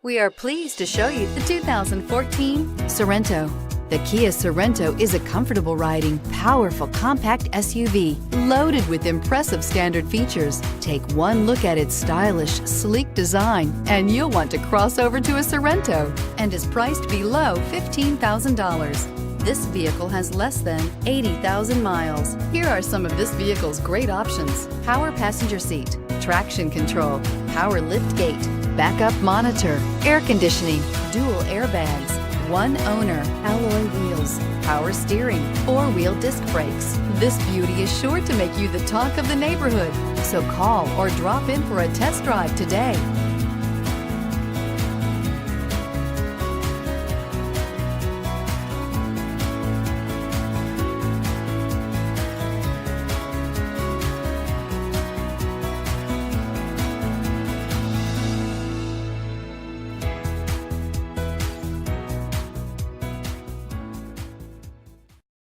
We are pleased to show you the 2014 Sorento. The Kia Sorento is a comfortable riding, powerful compact SUV loaded with impressive standard features. Take one look at its stylish, sleek design and you'll want to cross over to a Sorento, and is priced below $15,000. This vehicle has less than 80,000 miles. Here are some of this vehicle's great options: power passenger seat, traction control, power liftgate, backup monitor, air conditioning, dual airbags, one owner, alloy wheels, power steering, four-wheel disc brakes. This beauty is sure to make you the talk of the neighborhood. So call or drop in for a test drive today.